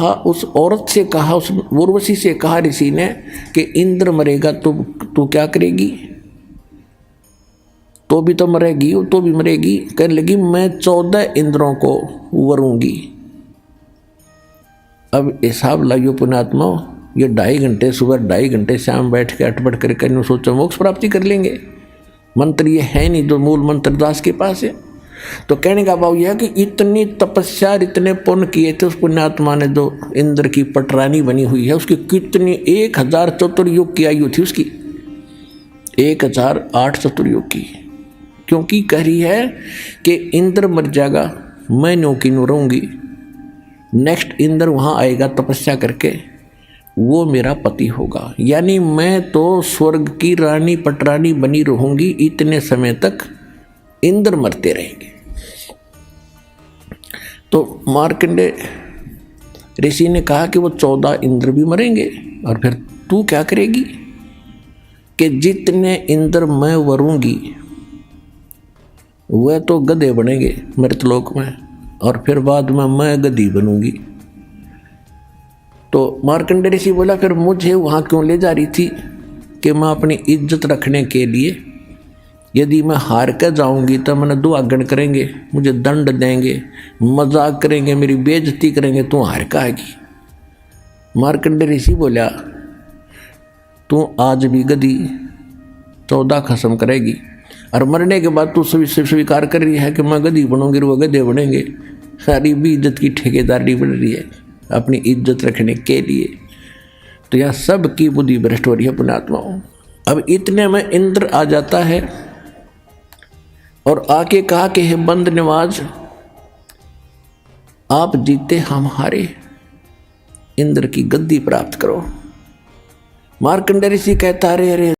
कहा, उस औरत से कहा, उस उर्वशी से कहा ऋषि ने कि इंद्र मरेगा तो तू क्या करेगी? तो भी तो मरेगी, तो भी मरेगी। कहने लगी मैं 14 इंद्रों को वरूंगी। अब हिसाब लाइयो पुण्यात्मा, ये 2.5 घंटे सुबह 2.5 घंटे शाम बैठ के अटपट करके सोचो मोक्ष प्राप्ति कर लेंगे। मंत्र ये है नहीं जो मूल मंत्र दास के पास है। तो कहने का भाव यह है कि इतनी तपस्या, इतने पुण्य किए थे उस पुण्यात्मा ने, जो इंद्र की पटरानी बनी हुई है, उसकी कितनी 1000 चतुर्युग की आयु थी उसकी, 1008 चतुर्युग की। क्योंकि कह रही है कि इंद्र मर जाएगा, मैं नो की नो रहूंगी, नेक्स्ट इंद्र वहां आएगा तपस्या करके, वो मेरा पति होगा। यानी मैं तो स्वर्ग की रानी पटरानी बनी रहूंगी, इतने समय तक इंद्र मरते रहेंगे। तो मार्कंडे ऋषि ने कहा कि वो 14 इंद्र भी मरेंगे, और फिर तू क्या करेगी? कि जितने इंद्र मैं वरूंगी वह तो गधे बनेंगे मृतलोक में, और फिर बाद में मैं गधी बनूंगी। तो मार्कंडे ऋषि बोला फिर मुझे वहाँ क्यों ले जा रही थी? कि मैं अपनी इज्जत रखने के लिए, यदि मैं हार कर जाऊंगी तो मैंने दुआगन करेंगे, मुझे दंड देंगे, मजाक करेंगे, मेरी बेइज्जती करेंगे, तू हार का आएगी। मार्कंडे ऋषि बोला तू आज भी गधी 14 खत्म करेगी, और मरने के बाद तू स्वीकार कर रही है कि मैं गधी बनूंगी, वो गधे बनेंगे। सारी भी इज्जत की ठेकेदारी बन रही है अपनी इज्जत रखने के लिए। तो यह सब की बुद्धि भ्रष्ट हो रही है पुण्यात्माओं। अब इतने में इंद्र आ जाता है और आके कहा कि हे बंद नवाज, आप जीते हम हारे, इंद्र की गद्दी प्राप्त करो। मार्कंडेय ऋषि कहता अरे